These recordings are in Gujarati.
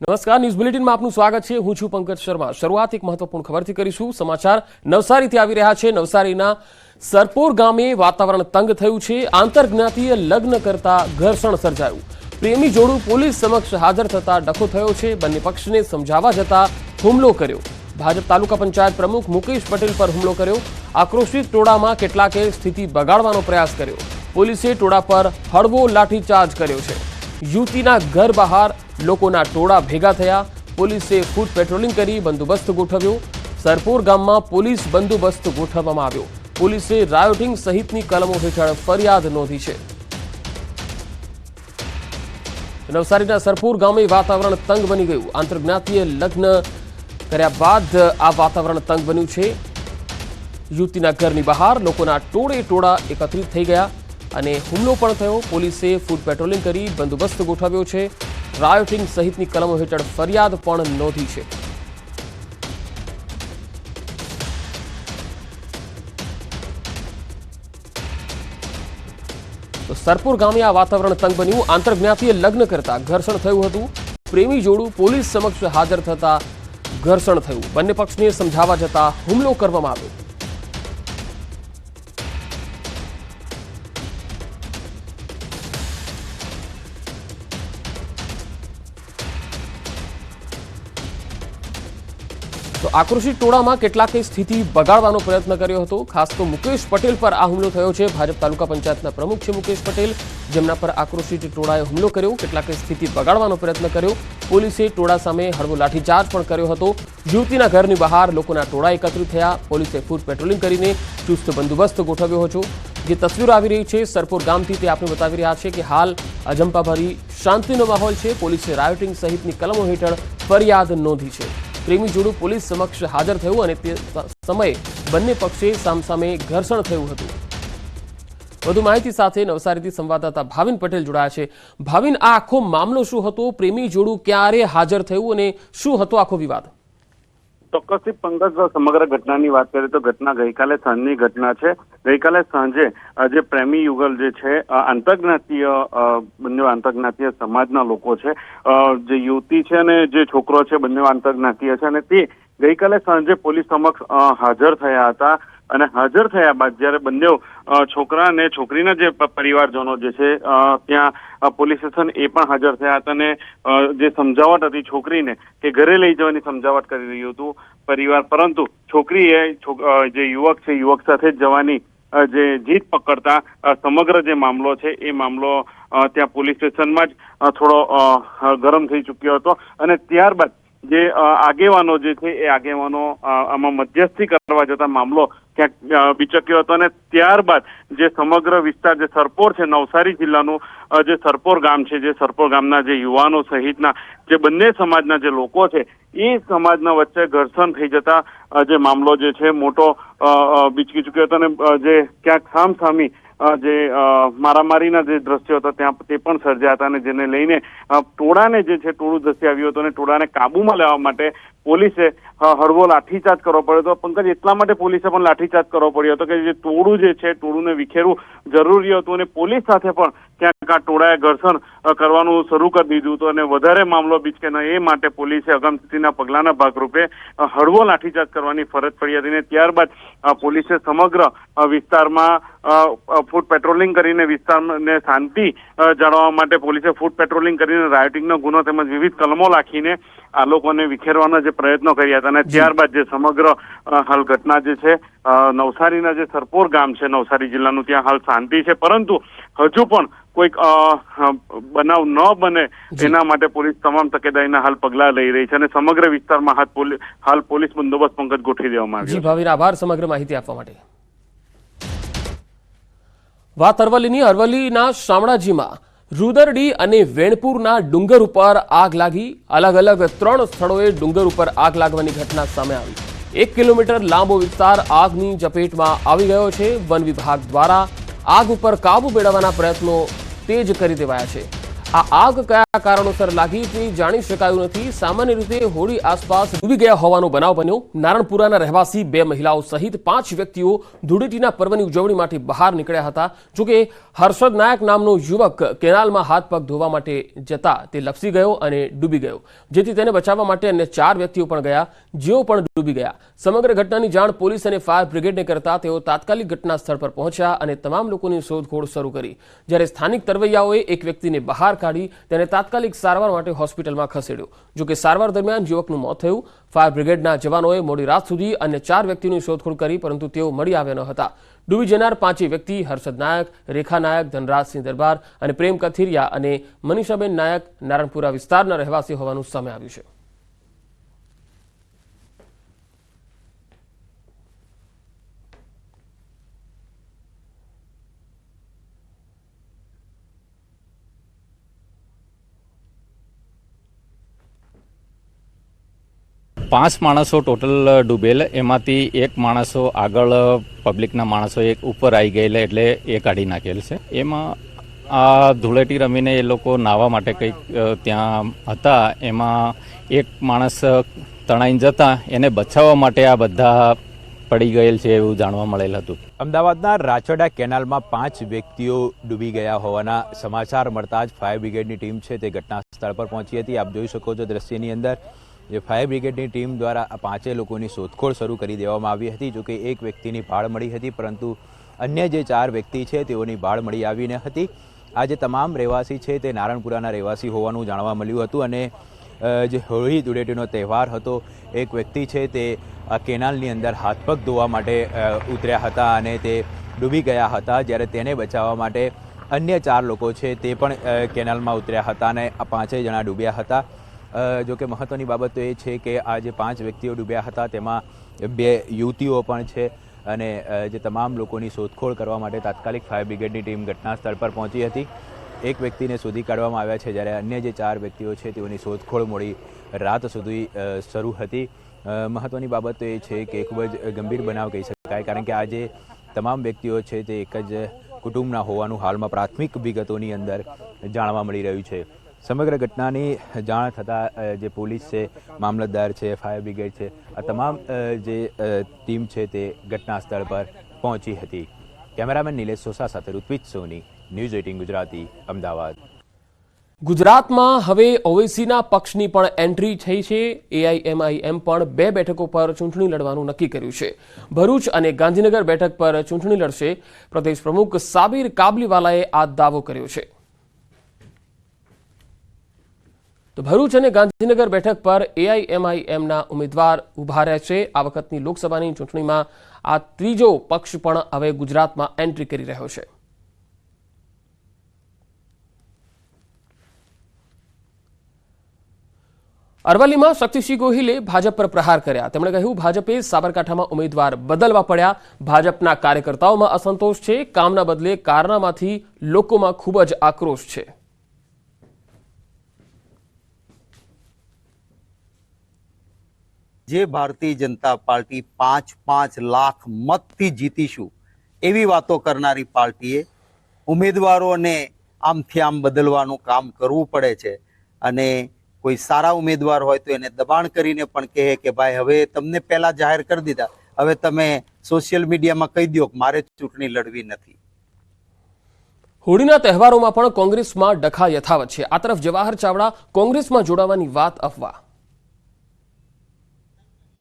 નમસ્કાર, ન્યૂઝ બુલેટિનમાં આપનું સ્વાગત છે। હું છું પંકજ શર્મા। શરૂઆત એક મહત્વપૂર્ણ ખબરથી કરીશું। સમાચાર નવસારીથી આવી રહ્યા છે। નવસારીના સરપોર ગામે વાતાવરણ તંગ થયું છે। આંતરજ્ઞાતીય લગ્ન કરતા ઘર્ષણ સર્જાયું। પ્રેમી જોડું પોલીસ સમક્ષ હાજર થતા ડખો થયો છે। બંને પક્ષને સમજાવવા જતા હુમલો કર્યો। ભાજપ તાલુકા પંચાયત પ્રમુખ મુકેશ પટેલ પર હુમલો કર્યો। આક્રોશિત ટોળામાં કેટલાકે સ્થિતિ બગાડવાનો પ્રયાસ કર્યો। પોલીસે ટોળા પર હળવો લાઠીચાર્જ કર્યો છે। યુવતીના ઘર બહાર લોકોના ટોળા ભેગા થયા। પોલીસે ફૂટ પેટ્રોલિંગ કરી બંદોબસ્ત ગોઠવ્યો। સરપોર ગામમાં પોલીસ બંદોબસ્ત ગોઠવવામાં આવ્યો। પોલીસે રાયોટિંગ સહિતની કલમો હેઠળ ફરિયાદ નોંધી છે। નવસારીના સરપોર ગામે વાતાવરણ તંગ બની ગયું। આંતરજ્ઞાતીય લગ્ન કર્યા બાદ આ વાતાવરણ તંગ બન્યું છે। યુવતીના ઘરની બહાર લોકોના ટોળે ટોળા એકત્રિત થઈ ગયા અને હુમલો પણ થયો। પોલીસે ફૂટ પેટ્રોલિંગ કરી બંદોબસ્ત ગોઠવ્યો છે। રાયોટિંગ સહિતની કલમો હેઠળ ફરિયાદ પણ નોંધી છે। તો સરપોર ગામે આ વાતાવરણ તંગ બન્યું। આંતરજ્ઞાતીય લગ્ન કરતા ઘર્ષણ થયું હતું। પ્રેમી જોડું પોલીસ સમક્ષ હાજર થતા ઘર્ષણ થયું। બંને પક્ષને સમજાવવા જતા હુમલો કરવામાં આવ્યો। તો આક્રોશિત ટોળામાં કેટલાકે સ્થિતિ બગાડવાનો પ્રયત્ન કર્યો હતો। ખાસ તો મુકેશ પટેલ પર આ હુમલો થયો છે। ભાજપ તાલુકા પંચાયતના પ્રમુખ છે મુકેશ પટેલ, જેમના પર આક્રોશિત ટોળાએ હુમલો કર્યો। કેટલાકે સ્થિતિ બગાડવાનો પ્રયત્ન કર્યો। પોલીસે ટોળા સામે હળવો લાઠીચાર્જ પણ કર્યો હતો। યુવતીના ઘરની બહાર લોકોના ટોળા એકત્રિત થયા। પોલીસે ફૂટ પેટ્રોલિંગ કરીને ચુસ્ત બંદોબસ્ત ગોઠવ્યો હતો। જે તસવીરો આવી રહી છે સરપોર ગામથી તે આપણે બતાવી રહ્યા છે કે હાલ અજંપાભરી શાંતિનો માહોલ છે। પોલીસે રાયોટિંગ સહિતની કલમો હેઠળ ફરિયાદ નોંધી છે। પ્રેમી જોડું પોલીસ સમક્ષ હાજર થયું અને તે સમયે બંને પક્ષે સામસામે ઘર્ષણ થયું હતું। વધુ માહિતી સાથે નવસારીથી સંવાદદાતા ભાવિન પટેલ જોડાયા છે। ભાવિન, આ આખો મામલો શું હતો? પ્રેમી જોડું ક્યારે હાજર થયું અને શું હતો આખો વિવાદ? ચોક્કસથી પંકજ, સમગ્ર ઘટનાની વાત કરીએ તો ઘટના ગઈકાલે સાંજની ઘટના છે। ગઈકાલે સાંજે જે પ્રેમી યુગલ જે છે બંને આંતરજ્ઞાતીય સમાજના લોકો છે, જે યુવતી છે અને જે છોકરો છે બંને આંતરજ્ઞાતીય છે અને તે ગઈકાલે સાંજે પોલીસ સમક્ષ હાજર થયા હતા। અને હાજર થયા બાદ જ્યારે બંને છોકરા અને છોકરીના જે પરિવારજનો જે છે ત્યાં પોલીસ સ્ટેશન એ પણ હાજર થયા હતા અને જે સમજાવટ હતી છોકરીને કે ઘરે લઈ જવાની સમજાવટ કરી રહ્યું હતું પરિવાર, પરંતુ છોકરીએ જે યુવક છે યુવક સાથે જ જવાની જે જીદ પકડતા સમગ્ર જે મામલો છે એ મામલો ત્યાં પોલીસ સ્ટેશનમાં જ થોડો ગરમ થઈ ચૂક્યો હતો। અને ત્યારબાદ જે આગેવાનો જે છે એ આગેવાનો આમાં મધ્યસ્થી કરવા જતા મામલો ક્યાંક બિચક્યો હતો અને ત્યારબાદ જે સમગ્ર વિસ્તાર જે સરપોર છે, નવસારી જિલ્લાનું જે સરપોર ગામ છે, જે સરપોર ગામના જે યુવાનો સહિતના જે બંને સમાજના જે લોકો છે એ સમાજના વચ્ચે ઘર્ષણ થઈ જતા જે મામલો જે છે મોટો બિચકી ચૂક્યો હતો અને જે ક્યાંક સામસામી જે મારામારીના જે દ્રશ્યો હતા ત્યાં તે પણ સર્જ્યા હતા અને જેને લઈને ટોળાને જે છે ટોળું ધસી આવ્યું હતું અને ટોળાને કાબુમાં લેવા માટે પોલીસે હળવો લાઠીચાર્જ કરવો પડ્યો હતો। પંકજ, એટલા માટે પોલીસે પણ લાઠીચાર્જ કરવો પડ્યો હતો કે જે ટોળું જે છે ટોળુંને વિખેરવું જરૂરી હતું અને પોલીસ સાથે પણ ક્યાંક આ ટોળાએ ઘર્ષણ કરવાનું શરૂ કરી દીધું હતું અને વધારે મામલો બીચકે ન એ માટે પોલીસે અગમચેતીના પગલાના ભાગરૂપે હળવો લાઠીચાર્જ કરવાની ફરજ પડી હતી અને ત્યારબાદ પોલીસે સમગ્ર વિસ્તારમાં ફૂટ પેટ્રોલિંગ કરીને વિસ્તારને શાંતિ જાળવવા માટે પોલીસે ફૂટ પેટ્રોલિંગ કરીને રાયોટિંગનો ગુનો તેમજ વિવિધ કલમો રાખીને આ લોકોને વિખેરવાના જે પ્રયત્નો કર્યા હતા અને ત્યારબાદ જે સમગ્ર હાલ ઘટના જે છે નવસારીના જે સરપોર ગામ છે નવસારી જિલ્લાનું, ત્યાં હાલ શાંતિ છે, પરંતુ હજુ પણ કોઈક બનાવ ન બને એના માટે પોલીસ તમામ તકેદારીના હાલ પગલા લઈ રહી છે અને સમગ્ર વિસ્તારમાં હાલ પોલીસ બંદોબસ્ત પંકજ ગોઠવી દેવામાં આવ્યો છે। ભાવિન, આભાર સમગ્ર માહિતી આપવા માટે। વાત અરવલ્લીની। અરવલ્લીના શામળાજીમાં રુદરડી અને વેણપુરના ડુંગર ઉપર આગ લાગી। અલગ અલગ 3 સ્થળોએ ડુંગર ઉપર આગ લાગવાની ઘટના સામે આવી। 1 કિલોમીટર લાંબો વિસ્તાર આગની ઝપેટમાં આવી ગયો છે। વન વિભાગ દ્વારા આગ ઉપર કાબુ મેળવવાના પ્રયત્નો તેજ કરી દેવાયા છે। આ આગ કયા કારણોસર લાગી તે જાણી શકાયું નથી। સામાન્ય રીતે હોળી આસપાસ ડૂબી ગયા હોવાનો બનાવ બન્યો। નારણપુરાના રહેવાસી 2 મહિલાઓ સહિત 5 વ્યક્તિઓ ધૂળેટીના પર્વની ઉજવણી માટે બહાર નીકળ્યા હતા। જોકે હર્ષદ નાયક નામનો યુવક કેનાલમાં હાથ પગ ધોવા માટે જતા તે લપસી ગયો અને ડૂબી ગયો, જેથી તેને બચાવવા માટે અન્ય 4 વ્યક્તિઓ પણ ગયા, જેઓ પણ ડૂબી ગયા। સમગ્ર ઘટનાની જાણ પોલીસ અને ફાયર બ્રિગેડને કરતા તેઓ તાત્કાલિક ઘટના સ્થળ પર પહોંચ્યા અને તમામ લોકોની શોધખોળ શરૂ કરી, જ્યારે સ્થાનિક તરવૈયાઓએ એક વ્યક્તિને બહાર કાઢી તેને તાત્કાલિક સારવાર માટે હોસ્પિટલમાં ખસેડ્યો। જોકે સારવાર દરમિયાન યુવકનું મોત થયું। ફાયર બ્રિગેડના જવાનોએ મોડી રાત સુધી અન્ય 4 વ્યક્તિઓની શોધખોળ કરી, પરંતુ તેઓ મળી આવ્યા ન હતા। ડૂબી જનાર 5 વ્યક્તિ હર્ષદ નાયક, રેખા નાયક, ધનરાજસિંહ દરબાર અને પ્રેમ કથિરિયા અને મનીષાબેન નાયક નારણપુરા વિસ્તારના રહેવાસી હોવાનું સામે આવ્યું છે। પાંચ માણસો ટોટલ ડૂબેલ, એમાંથી એક માણસો આગળ પબ્લિકના માણસો એક ઉપર આવી ગયેલા એટલે એ કાઢી નાખેલ છે। એમાં આ ધૂળેટી રમીને એ લોકો નાહવા માટે કંઈક ત્યાં હતા, એમાં એક માણસ તણાઈને જતા એને બચાવવા માટે આ બધા પડી ગયેલ છે એવું જાણવા મળેલ હતું। અમદાવાદના રાચોડા કેનાલમાં 5 વ્યક્તિઓ ડૂબી ગયા હોવાના સમાચાર મળતા જ ફાયર બ્રિગેડની ટીમ છે તે ઘટના સ્થળ પર પહોંચી હતી। આપ જોઈ શકો છો દ્રશ્યની અંદર જે ફાયર બ્રિગેડની ટીમ દ્વારા આ 5 લોકોની શોધખોળ શરૂ કરી દેવામાં આવી હતી। જોકે એક વ્યક્તિની ભાળ મળી હતી, પરંતુ અન્ય જે 4 વ્યક્તિ છે તેઓની ભાળ મળી આવી ન હતી। આ જે તમામ રહેવાસી છે તે નારણપુરાના રહેવાસી હોવાનું જાણવા મળ્યું હતું અને જે હોળી ધૂળેટીનો તહેવાર હતો, એક વ્યક્તિ છે તે આ કેનાલની અંદર હાથ પગ ધોવા માટે ઉતર્યા હતા અને તે ડૂબી ગયા હતા, જ્યારે તેને બચાવવા માટે અન્ય 4 લોકો છે તે પણ કેનાલમાં ઉતર્યા હતા અને આ 5 જણા ડૂબ્યા હતા। જોકે મહત્વની બાબત તો એ છે કે આ જે 5 વ્યક્તિઓ ડૂબ્યા હતા તેમાં 2 યુવતીઓ પણ છે અને જે તમામ લોકોની શોધખોળ કરવા માટે તાત્કાલિક ફાયર બ્રિગેડની ટીમ ઘટના સ્થળ પર પહોંચી હતી। એક વ્યક્તિને શોધી કાઢવામાં આવ્યા છે, જ્યારે અન્ય જે 4 વ્યક્તિઓ છે તેઓની શોધખોળ મોડી રાત સુધી શરૂ હતી। મહત્વની બાબત તો એ છે કે ખૂબ જ ગંભીર બનાવ કહી શકાય, કારણ કે આ જે તમામ વ્યક્તિઓ છે તે એક જ કુટુંબના હોવાનું હાલમાં પ્રાથમિક વિગતોની અંદર જાણવા મળી રહ્યું છે। સમગ્ર ઘટનાની જાણ થતાં જે પોલીસ છે, મામલતદાર છે, ફાયર બ્રિગેડ છે, આ તમામ જે ટીમ છે તે ઘટના સ્થળ પર પહોંચી હતી। કેમેરામેન નિલેશ સોસા સાથે ઋત્વિજ સોની, ન્યૂઝ 18 ગુજરાતી, અમદાવાદ। ગુજરાતમાં હવે ઓવૈસીના પક્ષની પણ એન્ટ્રી થઈ છે। એઆઈએમઆઈએમ પણ 2 બેઠકો પર ચૂંટણી લડવાનું નક્કી કર્યું છે। ભરૂચ અને ગાંધીનગર બેઠક પર ચૂંટણી લડશે। પ્રદેશ પ્રમુખ સાબિર કાબલીવાલાએ આ દાવો કર્યો છે। તો ભરૂચ અને ગાંધીનગર બેઠક પર એઆઈએમઆઈએમના ઉમેદવાર ઉભા રહેશે। આ વખતની લોકસભાની ચૂંટણીમાં આ ત્રીજો પક્ષ પણ હવે ગુજરાતમાં એન્ટ્રી કરી રહ્યો છે। અરવલ્લીમાં શક્તિસિંહ ગોહિલે ભાજપ પર પ્રહાર કર્યા। તેમણે કહ્યું, ભાજપે સાબરકાંઠામાં ઉમેદવાર બદલવા પડ્યા। ભાજપના કાર્યકર્તાઓમાં અસંતોષ છે, કામના બદલે કારનામાથી લોકોમાં ખૂબ જ આક્રોશ છે। જે ભારતીય જનતા પાર્ટી 5 લાખ મતથી જીતીશું એવી વાતો કરનારી પાર્ટીએ ઉમેદવારોને આમથી આમ બદલવાનું કામ કરવું પડે છે અને કોઈ સારા ઉમેદવાર હોય તો એને દબાણ કરીને પણ કહે કે ભાઈ હવે તમને પહેલા જાહેર કરી દીધા, હવે તમે સોશિયલ મીડિયામાં કહી દો કે મારે ચૂંટણી લડવી નથી। હોળીના તહેવારોમાં પણ કોંગ્રેસમાં ડખા યથાવત છે। આ તરફ જવાહર ચાવડા કોંગ્રેસમાં જોડાવાની વાત અફવા।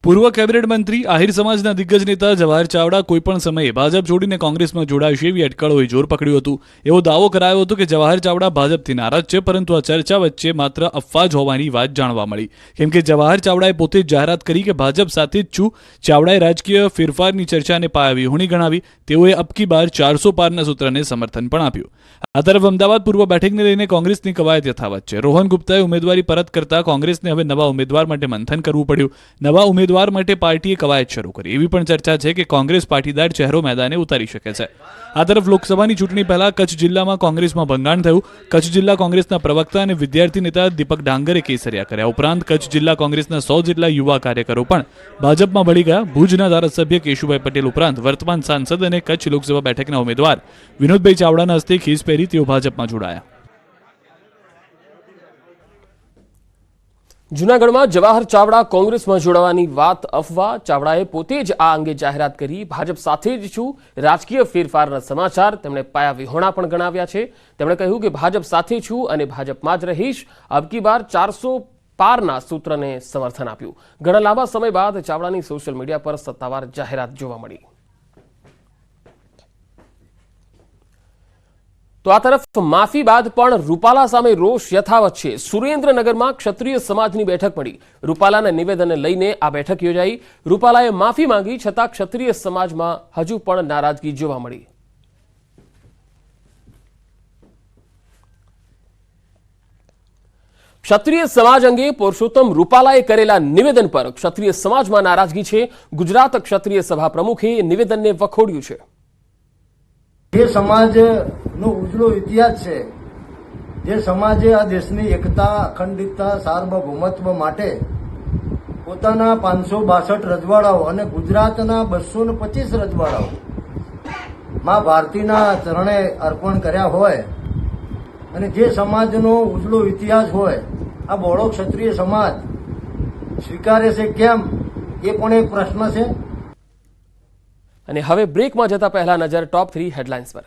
પૂર્વ કેબિનેટ મંત્રી આહિર સમાજના દિગ્ગજ નેતા જવાહર ચાવડા કોઈપણ સમયે ભાજપ છોડીને કોંગ્રેસમાં જોડાશે એવી અટકળોએ જોર પકડ્યું હતું। એવો દાવો કરાયો હતો કે જવાહર ચાવડા ભાજપથી નારાજ છે, પરંતુ આ ચર્ચા વચ્ચે માત્ર અફવા જ હોવાની વાત જાણવા મળી, કેમ કે જવાહર ચાવડાએ પોતે જ જાહેરાત કરી કે ભાજપ સાથે જ છું। ચાવડાએ રાજકીય ફેરફારની ચર્ચાને પાયાવિહોણી ગણાવી। તેઓએ અબકી બાર 400 પારના સૂત્રને સમર્થન પણ આપ્યું। આ તરફ અમદાવાદ પૂર્વ બેઠકને લઈને કોંગ્રેસની કવાયત યથાવત છે। રોહન ગુપ્તાએ ઉમેદવારી પરત કરતા કોંગ્રેસને હવે નવા ઉમેદવાર માટે મંથન કરવું પડ્યું। નવા ઉમેદવાર માટે પાર્ટીએ કવાયત શરૂ કરી। એવી પણ ચર્ચા છે કે કોંગ્રેસ પાટીદાર ચહેરો મેદાને ઉતારી શકે છે। આ તરફ લોકસભાની ચૂંટણી પહેલા કચ્છ જિલ્લામાં કોંગ્રેસમાં ભંગાણ થયું। કચ્છ જિલ્લા કોંગ્રેસના પ્રવક્તા અને વિદ્યાર્થી નેતા દીપક ડાંગરે કેસરિયા કર્યા। ઉપરાંત કચ્છ જિલ્લા કોંગ્રેસના 100 જેટલા યુવા કાર્યકરો પણ ભાજપમાં ભળી ગયા। ભુજના ધારાસભ્ય કેશુભાઈ પટેલ ઉપરાંત વર્તમાન સાંસદ અને કચ્છ લોકસભા બેઠકના ઉમેદવાર વિનોદભાઈ ચાવડાના હસ્તે ખીસ પહેરી તેઓ ભાજપમાં જોડાયા। જૂનાગઢમાં જવાહર ચાવડા કોંગ્રેસમાં જોડાવાની વાત અફવા. ચાવડાએ પોતે જ આ અંગે જાહેરાત કરી. ભાજપ સાથે જ છું. રાજકીય ફેરફારના સમાચાર તેમણે પાયા વિહોણા પણ ગણાવ્યા છે. તેમણે કહ્યું કે ભાજપ સાથે છું અને ભાજપમાં જ રહીશ. અબકી બાર 400 પારના સૂત્રને સમર્થન આપ્યું. ઘણા લાંબા સમય બાદ ચાવડાની સોશિયલ મીડિયા પર સત્તાવાર જાહેરાત જોવા મળી. તો આ તરફ માફી બાદ પણ રૂપાલા સામે રોષ યથાવત છે. સુરેન્દ્રનગરમાં ક્ષત્રિય સમાજની બેઠક મળી. રૂપાલાના નિવેદનને લઈને આ બેઠક યોજાઈ. રૂપાલાએ માફી માંગી, છતાં ક્ષત્રિય સમાજમાં હજુ પણ નારાજગી જોવા મળી. ક્ષત્રિય સમાજ અંગે પુરુષોત્તમ રૂપાલાએ કરેલા નિવેદન પર ક્ષત્રિય સમાજમાં નારાજગી છે. ગુજરાત ક્ષત્રિય સભા પ્રમુખે નિવેદનને વખોડ્યું છે. જે સમાજનો ઉજળો ઇતિહાસ છે, જે સમાજે આ દેશની એકતા, અખંડિતતા, સાર્વભૌમત્વ માટે પોતાના 562 રજવાડાઓ અને ગુજરાતના 225 રજવાડાઓ માં ભારતીના ચરણે અર્પણ કર્યા હોય અને જે સમાજનો ઉજળો ઇતિહાસ હોય, આ બોળો ક્ષત્રિય સમાજ સ્વીકારે છે કેમ, એ પણ એક પ્રશ્ન છે. અને હવે બ્રેકમાં જતા પહેલા નજર ટોપ 3 હેડલાઇન્સ પર.